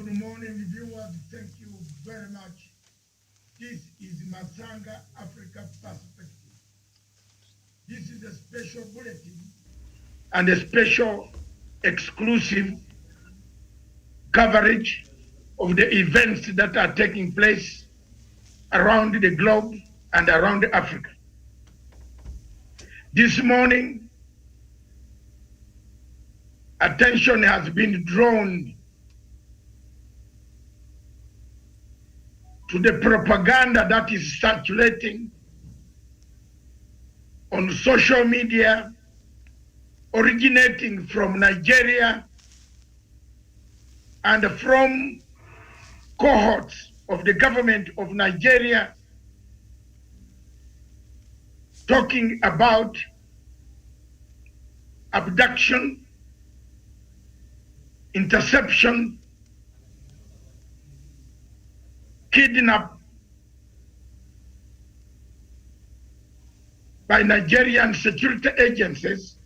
Good morning, viewers. Thank you very much. This is Masanga Africa Perspective. This is a special bulletin and a special exclusive coverage of the events that are taking place around the globe and around Africa. This morning, attention has been drawn to the propaganda that is circulating on social media, originating from Nigeria and from cohorts of the government of Nigeria, talking about abduction, interception, kidnapped by Nigerian security agencies,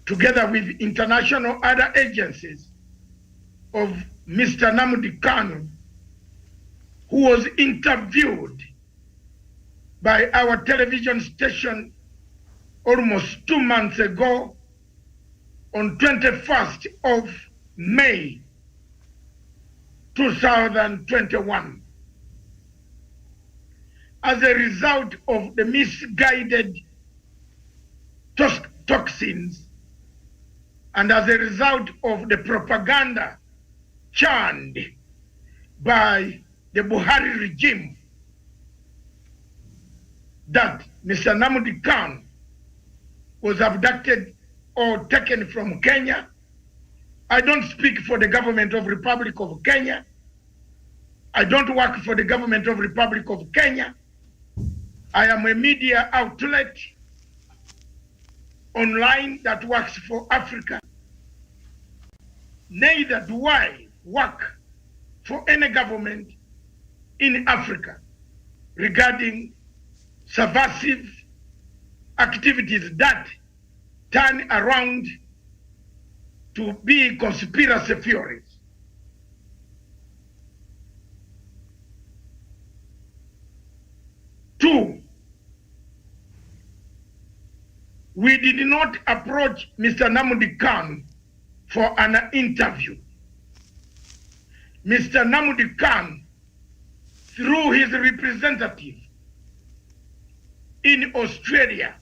together with international other agencies, of Mr. Nnamdi Kanu, who was interviewed by our television station almost 2 months ago on 21st of May 2021. As a result of the misguided toxins and as a result of the propaganda churned by the Buhari regime that Mr. Nnamdi Kanu was abducted or taken from Kenya. I don't speak for the government of Republic of Kenya. I don't work for the government of Republic of Kenya. I am a media outlet online that works for Africa. Neither do I work for any government in Africa regarding subversive activities that turn around to be conspiracy theories. Two, we did not approach Mr. Nnamdi Kanu for an interview. Mr. Nnamdi Kanu, through his representative in Australia,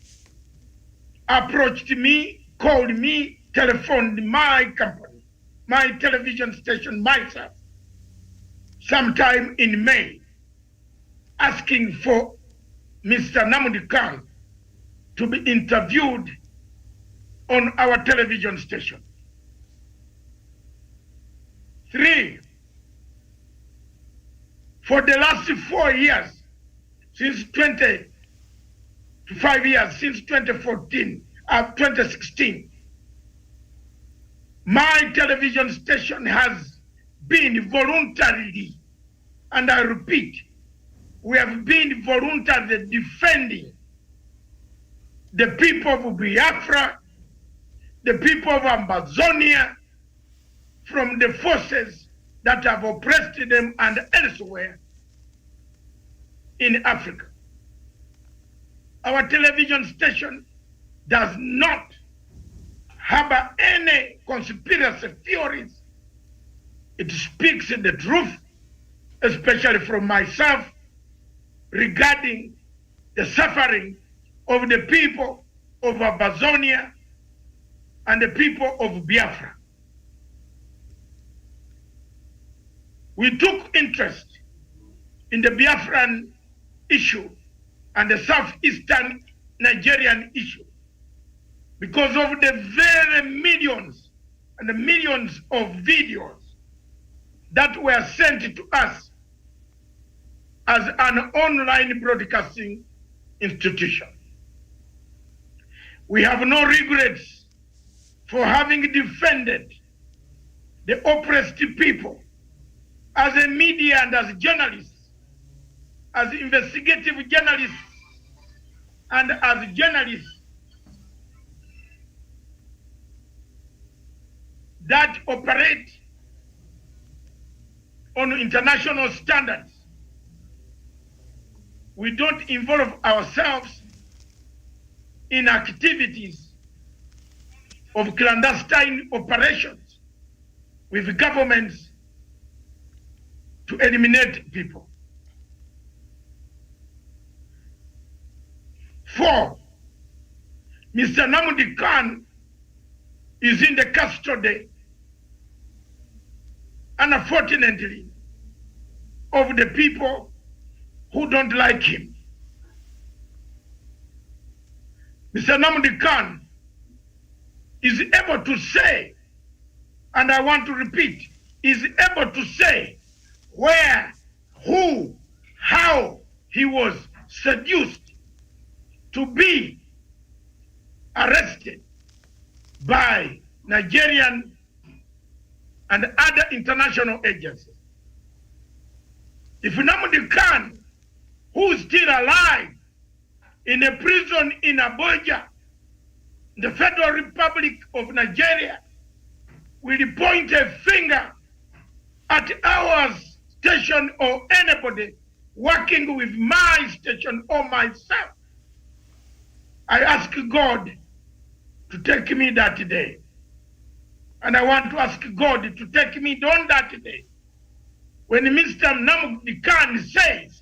approached me, called me, telephoned my company, my television station, myself, sometime in May, asking for Mr. Nnamdi Kanu to be interviewed on our television station. Three, for the last 4 years, since 2016, my television station has been voluntarily, and I repeat, we have been voluntarily defending the people of Biafra, the people of Amazonia, from the forces that have oppressed them and elsewhere in Africa. Our television station does not harbor any conspiracy theories. It speaks the truth, especially from myself, regarding the suffering of the people of Amazonia and the people of Biafra. We took interest in the Biafran issue and the southeastern Nigerian issue because of the very millions and the millions of videos that were sent to us as an online broadcasting institution. We have no regrets for having defended the oppressed people as a media and as journalists, as investigative journalists, and as journalists that operate on international standards. We don't involve ourselves in activities of clandestine operations with governments to eliminate people. 4, Mr. Namdi Khan is in the custody, unfortunately, of the people who don't like him. Mr. Namdi Khan is able to say, and I want to repeat, is able to say where, who, how he was seduced to be arrested by Nigerian and other international agencies. If Namdi Khan, who is still alive in a prison in Abuja, the Federal Republic of Nigeria, will point a finger at our station or anybody working with my station or myself, I ask God to take me that day. And I want to ask God to take me on that day. When Mr. Namdi Khan says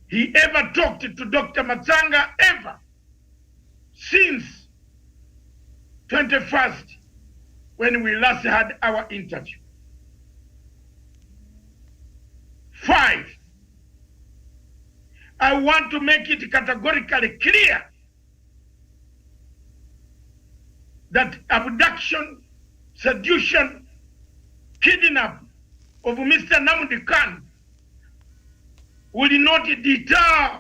he ever talked to Dr. Matsanga ever since 21st, when we last had our interview. 5, I want to make it categorically clear that abduction, seduction, kidnap of Mr. Namdi Khan will not deter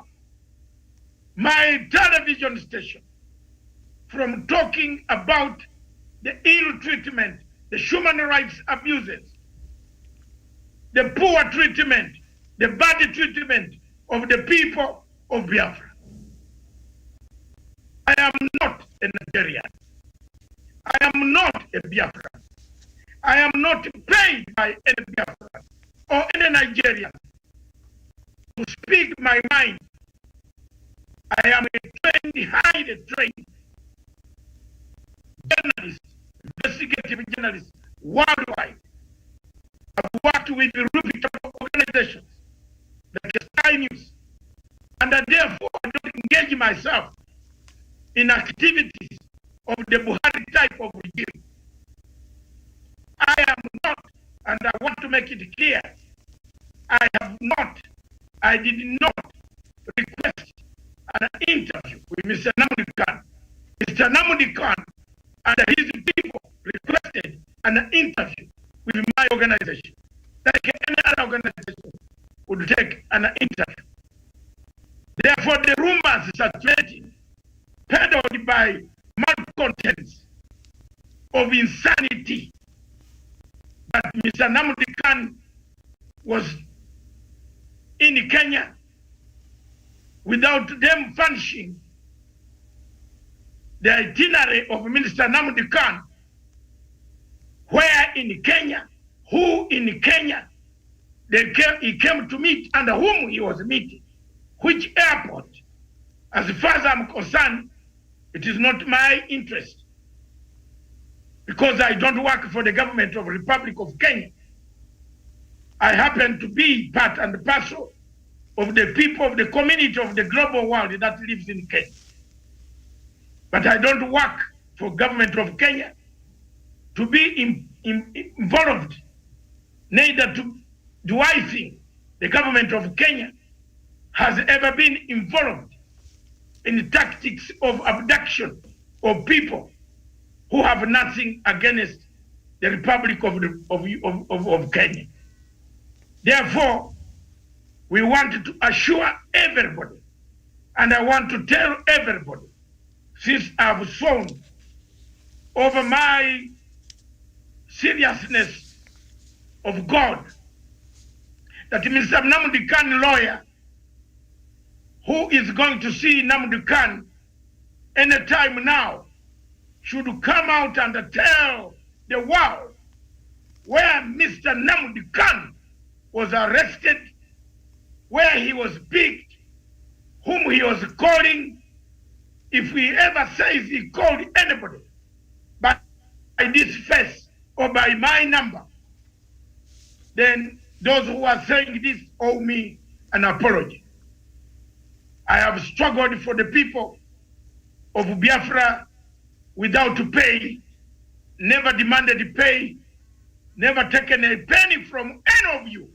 my television station from talking about the ill treatment, the human rights abuses, the poor treatment, the bad treatment of the people of Biafra. I am not a Nigerian. I am not a Biafran. I am not paid by any Biafran or any Nigerian to speak my mind. I am a highly trained journalist, investigative journalist worldwide. I've worked with reputable organizations like Sky News, and therefore I don't engage myself in activities of the Buhari type of regime. I am not, and I want to make it clear, I did not request an interview with Mr. Namdi Khan. Mr. Namdi Khan and his people requested an interview with my organization, like any other organization would take an interview. Therefore, the rumors circulating, peddled by malcontents of insanity, that Mr. Namdi Khan was in Kenya without them furnishing the itinerary of Minister Namdi Khan, where in Kenya, who in Kenya he came to meet and whom he was meeting, which airport. As far as I'm concerned, it is not my interest, because I don't work for the government of the Republic of Kenya. I happen to be part and parcel of the people of the community of the global world that lives in Kenya. But I don't work for government of Kenya to be involved. Neither do I think the government of Kenya has ever been involved in the tactics of abduction of people who have nothing against the Republic of Kenya. Therefore, we want to assure everybody, and I want to tell everybody, since I've shown over my seriousness of God, that Mr. Namdi Khan lawyer, who is going to see Namdi Khan anytime now, should come out and tell the world where Mr. Namdi Khan was arrested, where he was picked, whom he was calling. If he ever says he called anybody by this face or by my number, then those who are saying this owe me an apology. I have struggled for the people of Biafra without pay, never demanded pay, never taken a penny from any of you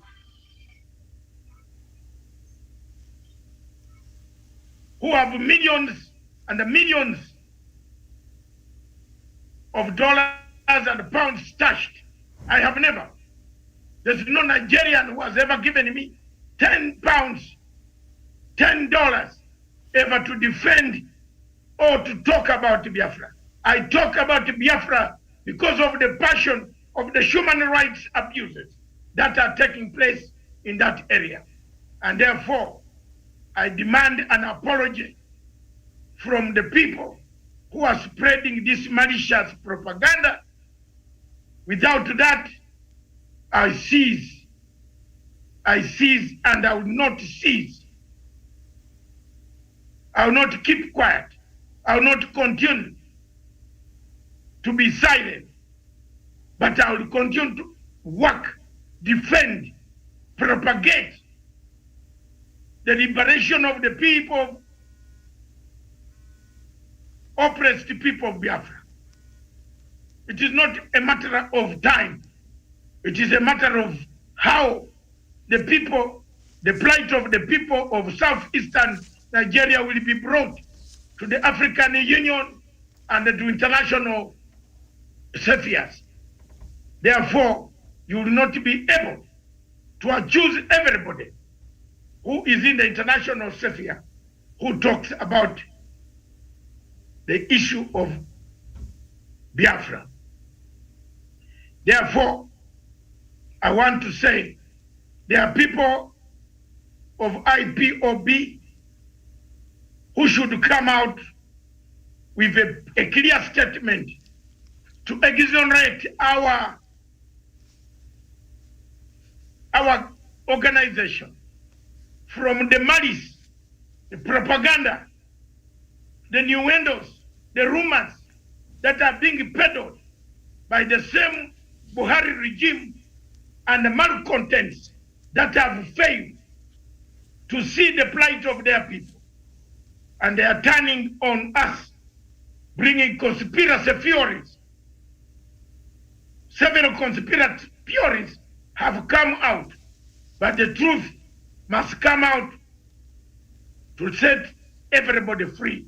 who have millions and millions of dollars and pounds stashed. I have never. There's no Nigerian who has ever given me 10 pounds, $10 ever to defend or to talk about Biafra. I talk about Biafra because of the passion of the human rights abuses that are taking place in that area. And therefore, I demand an apology from the people who are spreading this malicious propaganda. Without that, I cease, and I will not cease. I will not keep quiet. I will not continue to be silent, but I will continue to work, defend, propagate the liberation of the people, oppressed people of Biafra. It is not a matter of time. It is a matter of how the people, the plight of the people of southeastern Nigeria will be brought to the African Union and to international spheres. Therefore, you will not be able to accuse everybody who is in the international sphere who talks about the issue of Biafra. Therefore, I want to say there are people of IPOB who should come out with a clear statement to exonerate our organization from the malice, the propaganda, the innuendos, the rumors that are being peddled by the same Buhari regime and the malcontents that have failed to see the plight of their people. And they are turning on us, bringing conspiracy theories. Several conspiracy theories have come out, but the truth must come out to set everybody free.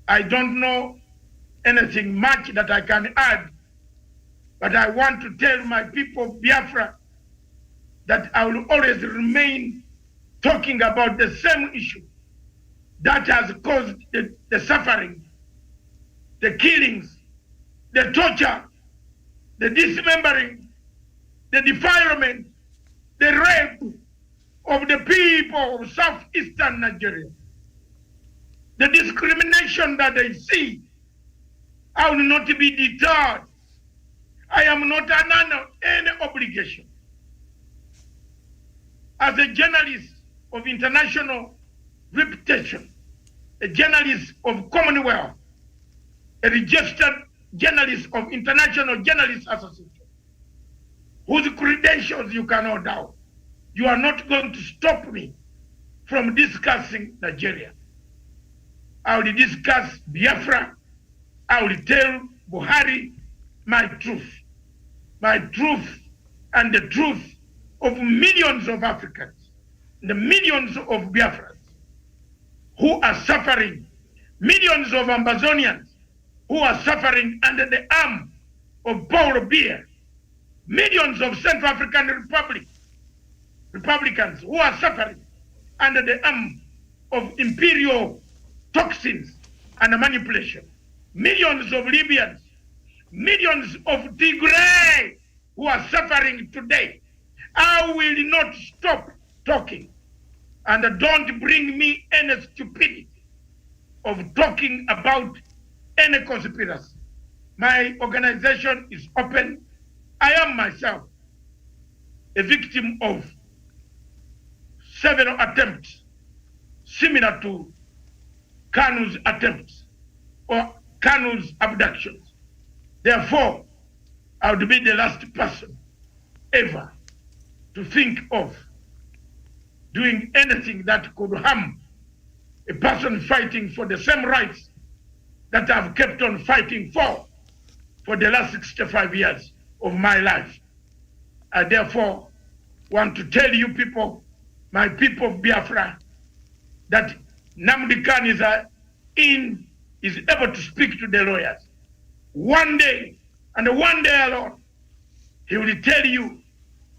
I don't know anything much that I can add, but I want to tell my people of Biafra that I will always remain talking about the same issue that has caused the suffering, the killings, the torture, the dismembering, the defilement, the rape of the people of southeastern Nigeria. The discrimination that they see. I will not be deterred. I am not under any obligation. As a journalist of international reputation, a journalist of Commonwealth, a registered journalist of International Journalists Association, whose credentials you cannot doubt, you are not going to stop me from discussing Nigeria. I will discuss Biafra. I will tell Buhari my truth and the truth of millions of Africans, the millions of Biafrans who are suffering, millions of Amazonians who are suffering under the arm of Paul Biya, millions of Central African Republicans who are suffering under the arm of imperial toxins and manipulation, millions of Libyans, millions of Tigray who are suffering today. I will not stop talking, and don't bring me any stupidity of talking about any conspiracy. My organization is open. I am myself a victim of several attempts similar to KANU's attempts or KANU's abductions. Therefore, I would be the last person ever to think of doing anything that could harm a person fighting for the same rights that I've kept on fighting for the last 65 years of my life. I therefore want to tell you people, my people of Biafra, that Nnamdi Kanu is able to speak to the lawyers. One day, and one day alone, he will tell you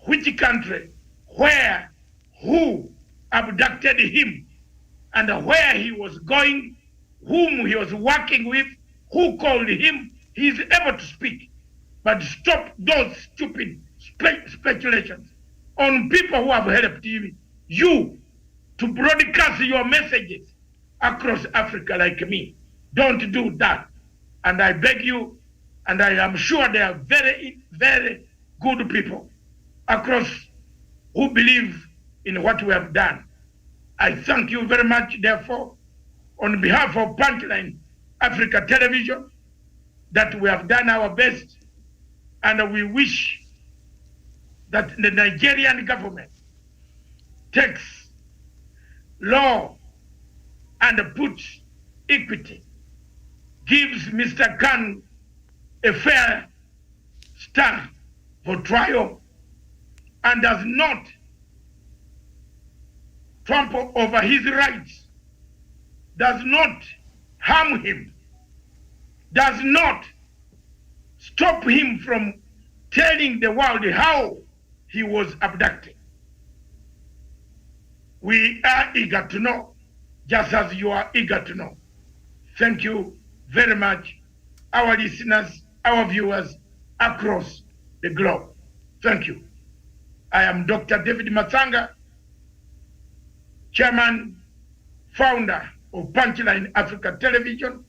which country, where, who abducted him, and where he was going, whom he was working with, who called him. He is able to speak. But stop those stupid speculations on people who have helped you to broadcast your messages across Africa like me. Don't do that. And I beg you, and I am sure there are very, very good people across who believe in what we have done. I thank you very much, therefore, on behalf of Punchline Africa Television, that we have done our best, and we wish that the Nigerian government takes law and puts equity, gives Mr. Kanu a fair start for trial, and does not trample over his rights, does not harm him, does not stop him from telling the world how he was abducted. We are eager to know, just as you are eager to know. Thank you very much, our listeners, our viewers across the globe. Thank you. I am Dr. David Matsanga, Chairman, founder of Punchline Africa Television,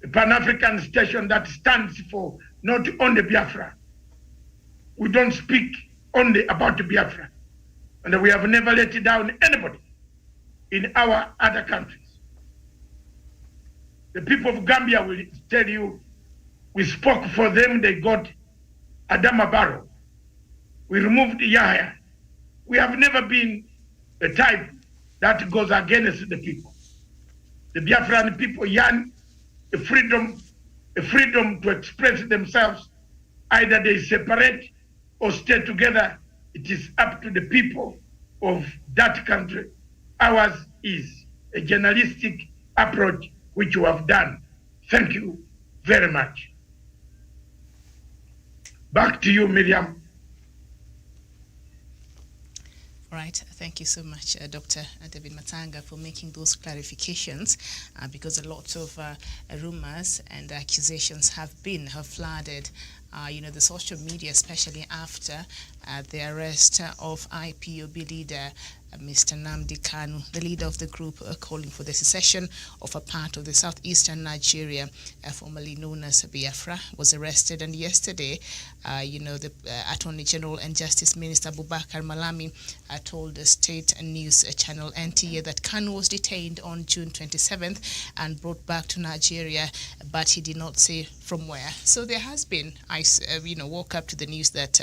a Pan-African station that stands for not only Biafra. We don't speak only about Biafra, and we have never let down anybody in our other countries. The people of Gambia will tell you, we spoke for them, they got Adama Barrow. We removed Yahya. We have never been a type that goes against the people. The Biafran people yearn a freedom to express themselves. Either they separate or stay together. It is up to the people of that country. Ours is a journalistic approach which you have done. Thank you very much. Back to you, Miriam. All right, thank you so much, Dr. David Matsanga, for making those clarifications, because a lot of rumors and accusations have flooded the social media, especially after the arrest of IPOB leader Mr. Nnamdi Kanu, the leader of the group calling for the secession of a part of the southeastern Nigeria, formerly known as Biafra, was arrested. And yesterday, the Attorney General and Justice Minister Abubakar Malami told the state news channel NTA that Kanu was detained on June 27th and brought back to Nigeria, but he did not say from where. So there has been, woke up to the news that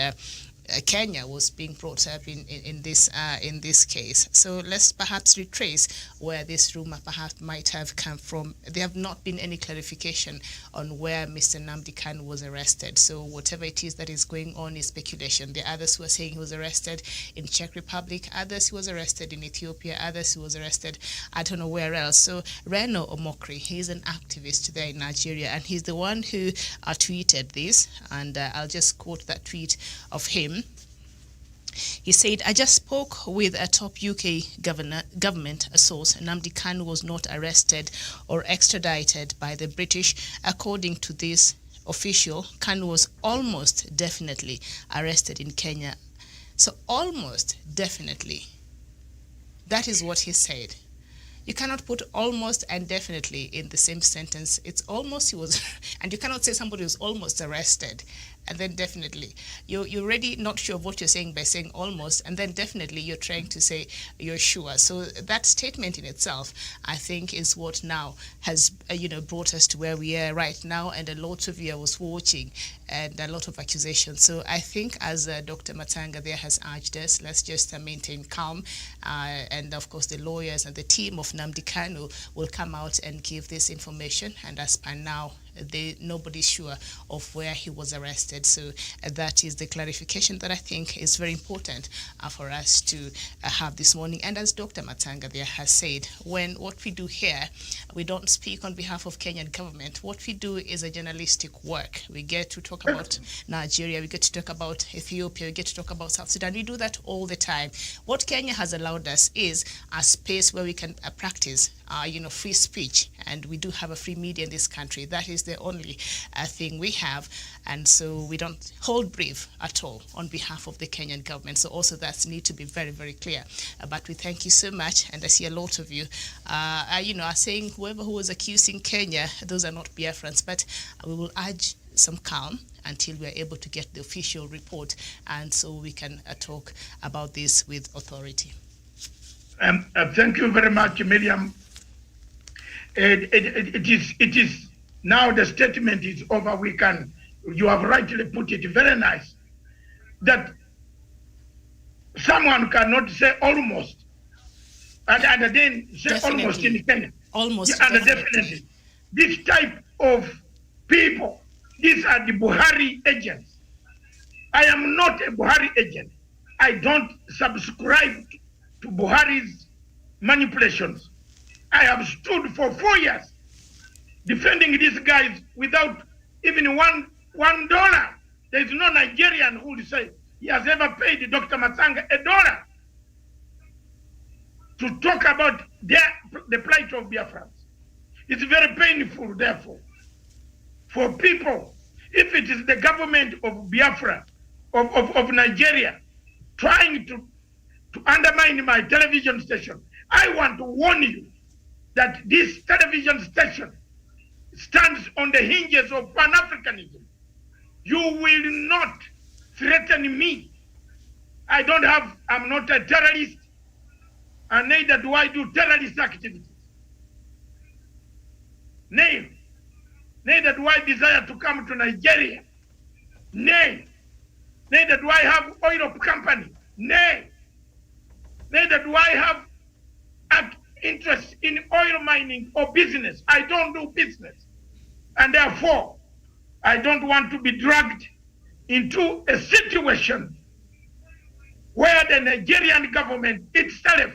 Kenya was being brought up in this case. So let's perhaps retrace where this rumor perhaps might have come from. There have not been any clarification on where Mr. Nnamdi Kanu was arrested. So whatever it is that is going on is speculation. There are others who are saying he was arrested in Czech Republic, others who was arrested in Ethiopia, others who was arrested I don't know where else. So Reno Omokri, he's an activist there in Nigeria, and he's the one who tweeted this, and I'll just quote that tweet of him. He said, I just spoke with a top UK government source. Nnamdi Kanu was not arrested or extradited by the British. According to this official, Kanu was almost definitely arrested in Kenya. So almost definitely. That is what he said. You cannot put almost and definitely in the same sentence. It's almost he was, and you cannot say somebody was almost arrested and then definitely you're already not sure of what you're saying by saying almost, and then definitely you're trying to say you're sure. So that statement in itself, I think, is what now has brought us to where we are right now, and a lot of you was watching, and a lot of accusations. So I think, as Dr. Matanga there has urged us, let's just maintain calm, and of course the lawyers and the team of Nnamdi KANU will come out and give this information, and as per now, nobody's sure of where he was arrested. So that is the clarification that I think is very important for us to have this morning. And as Dr. Matanga there has said, what we do here, we don't speak on behalf of Kenyan government. What we do is a journalistic work. We get to talk about Nigeria, we get to talk about Ethiopia, we get to talk about South Sudan. We do that all the time. What Kenya has allowed us is a space where we can practice free speech, and we do have a free media in this country. That is the only thing we have, and so we don't hold brief at all on behalf of the Kenyan government. So also that need to be very, very clear. But we thank you so much, and I see a lot of you are saying whoever who was accusing Kenya, those are not Biafrans, but we will urge some calm until we are able to get the official report, and so we can talk about this with authority. Thank you very much, Miriam. It is now the statement is over. You have rightly put it very nice, that someone cannot say almost and then say definitely. Almost in Kenya. Almost. Yeah, and definitely. This type of people, these are the Buhari agents. I am not a Buhari agent. I don't subscribe to Buhari's manipulations. I have stood for 4 years defending these guys without even $1. There is no Nigerian who will say he has ever paid Dr. Matanga $1 to talk about the plight of Biafrans. It's very painful, therefore, for people, if it is the government of Biafra, of Nigeria, trying to undermine my television station. I want to warn you that this television station stands on the hinges of Pan-Africanism. You will not threaten me. I'm not a terrorist, and neither do I do terrorist activities. Neither do I desire to come to Nigeria. Nay. Neither do I have oil company. Nay. Neither do I have interest in oil mining or business. I don't do business. And therefore, I don't want to be dragged into a situation where the Nigerian government itself,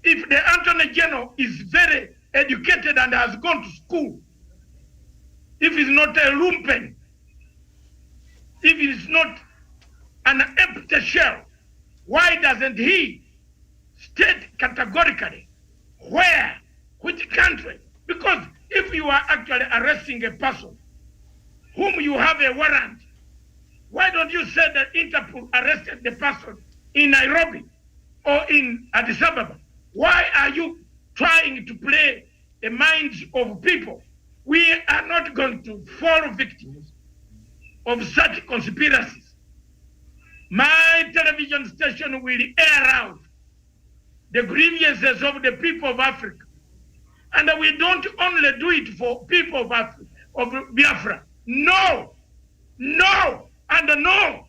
if the Attorney General is very educated and has gone to school, if he's not a lumpen, if he's not an empty shell, why doesn't he state categorically where, which country? Because if you are actually arresting a person whom you have a warrant, why don't you say that Interpol arrested the person in Nairobi or in Addis Ababa? Why are you trying to play the minds of people? We are not going to fall victims of such conspiracies. My television station will air out the grievances of the people of Africa. And we don't only do it for people of Africa, of Biafra. No, and no.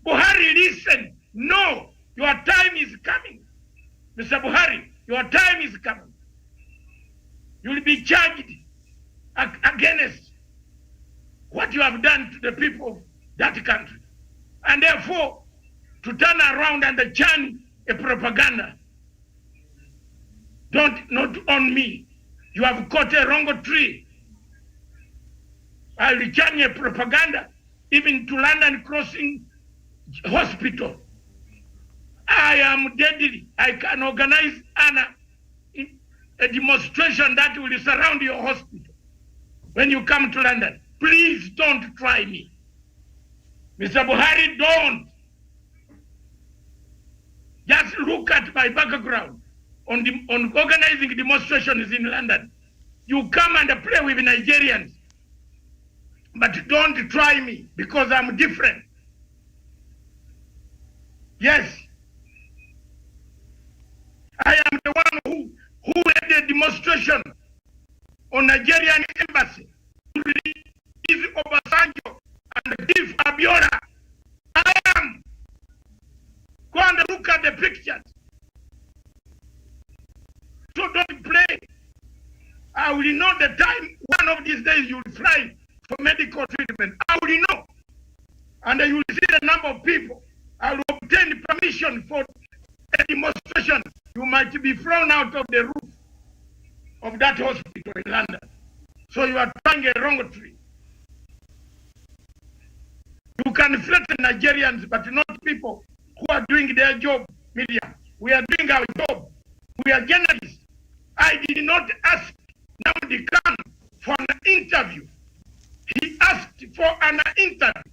Buhari, listen, no. Your time is coming. Mr. Buhari, your time is coming. You will be charged against what you have done to the people of that country. And therefore, to turn around and churn a propaganda, not on me. You have caught a wrong tree. I'll churn a propaganda, even to London Crossing Hospital. I am deadly. I can organize a demonstration that will surround your hospital when you come to London. Please don't try me. Mr. Buhari, don't. Just look at my background on organizing demonstrations in London. You come and play with Nigerians But don't try me because I'm different. Yes. I am the one who led the demonstration on Nigerian embassy to release Obasanjo and give Abiola. I am. Go and look at the pictures. So don't play. I will know the time. One of these days you will fly for medical treatment. I will know. And you will see the number of people. I will obtain permission for a demonstration. You might be thrown out of the roof of that hospital in London. So you are trying a wrong tree. You can threaten Nigerians, but not people who are doing their job, media. We are doing our job. We are journalists. I did not ask Nnamdi Kanu for an interview. He asked for an interview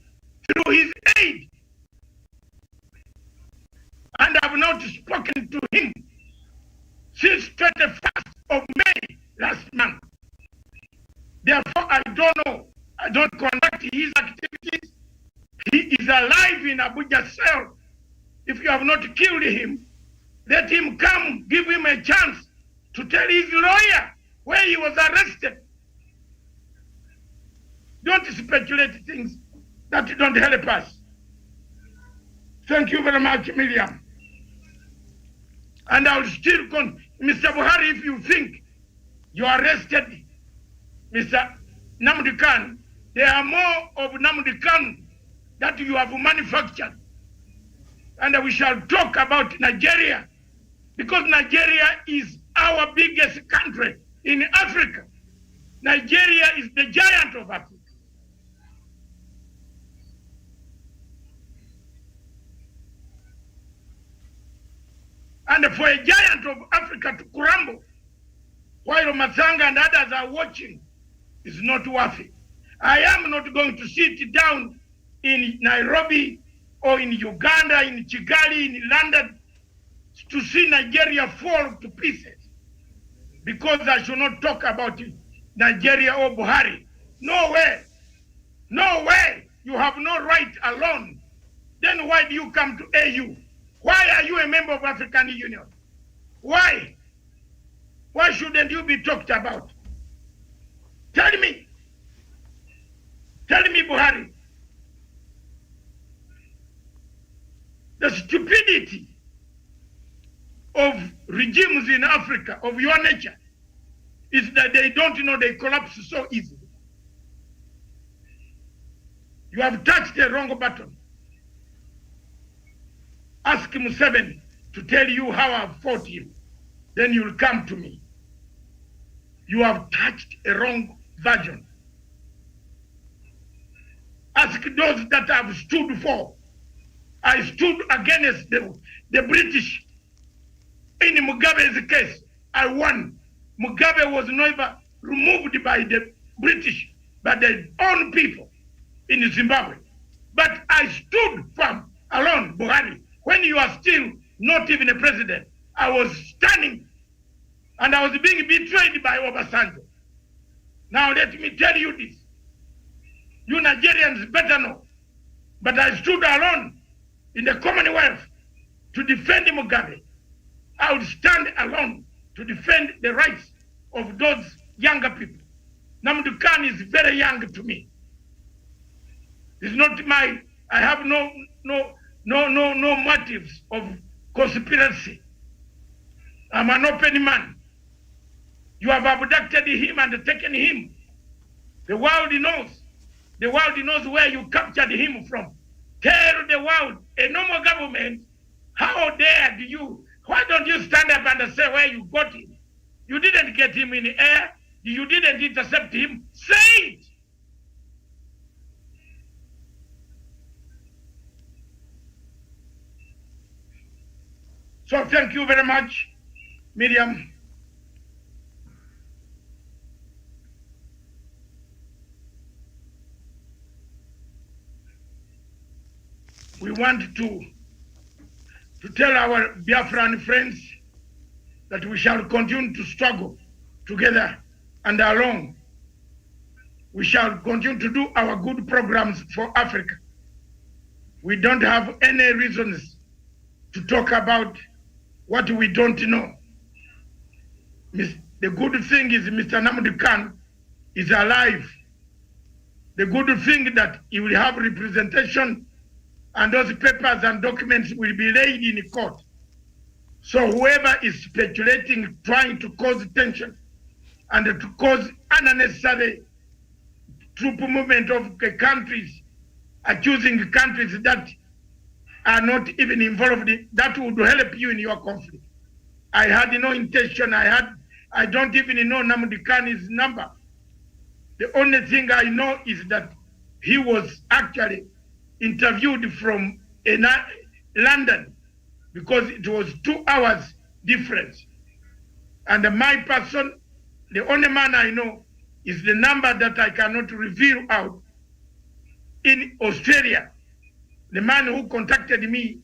through his aide. And I have not spoken to him since 21st of May last month. Therefore, I don't know. I don't conduct his activities. He is alive in Abuja cell. If you have not killed him, let him come, give him a chance to tell his lawyer where he was arrested. Don't speculate things that don't help us. Thank you very much, Miriam. And I will still Mr. Buhari, if you think you arrested Mr. Nnamdi Kanu, there are more of Nnamdi Kanu that you have manufactured. And we shall talk about Nigeria, because Nigeria is our biggest country in Africa. Nigeria is the giant of Africa. And for a giant of Africa to crumble while Matsanga and others are watching is not worth it. I am not going to sit down in Nairobi or in Uganda, in Kigali, in London to see Nigeria fall to pieces because I should not talk about Nigeria or Buhari. No way. No way. You have no right alone. Then why do you come to AU? Why are you a member of African Union? Why? Why shouldn't you be talked about? Tell me. Tell me, Buhari. The stupidity of regimes in Africa, of your nature, is that they don't know they collapse so easily. You have touched the wrong button. Ask Museveni to tell you how I've fought him. Then you'll come to me. You have touched a wrong version. Ask those that I've stood for. I stood against the British. In Mugabe's case, I won. Mugabe was never removed by the British, but their own people in Zimbabwe. But I stood firm alone, Buhari. When you are still not even a president, I was standing and I was being betrayed by Obasanjo. Now let me tell you this. You Nigerians better know. But I stood alone in the Commonwealth to defend Mugabe. I would stand alone to defend the rights of those younger people. Nnamdi Kanu is very young to me. It's not I have no motives of conspiracy. I'm an open man. You have abducted him and taken him. The world knows. The world knows where you captured him from. Tell the world, a normal government, how dare do you? Why don't you stand up and say where you got him? You didn't get him in the air. You didn't intercept him. Say it. So thank you very much, Miriam. We want to tell our Biafran friends that we shall continue to struggle together and along We shall continue to do our good programs for Africa. We don't have any reasons to talk about what we don't know. The good thing is Mr. Nnamdi Kanu is alive. The good thing that he will have representation and those papers and documents will be laid in court. So whoever is speculating, trying to cause tension and to cause unnecessary troop movement of countries, accusing countries that are not even involved, that would help you in your conflict. I had no intention. I don't even know Nnamdi Kanu's number. The only thing I know is that he was actually interviewed from London because it was 2 hours difference. And my person, the only man I know is the number that I cannot reveal out in Australia. The man who contacted me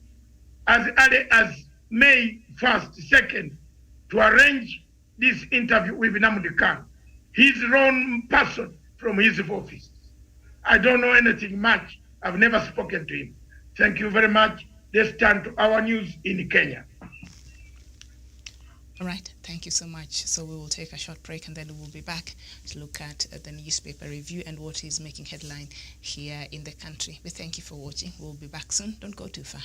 as early as May 1st, 2nd, to arrange this interview with Nnamdi Kanu. His own person from his office. I don't know anything much. I've never spoken to him. Thank you very much. Let's turn to our news in Kenya. All right, thank you so much. So we will take a short break and then we'll be back to look at the newspaper review and what is making headline here in the country. We thank you for watching. We'll be back soon. Don't go too far.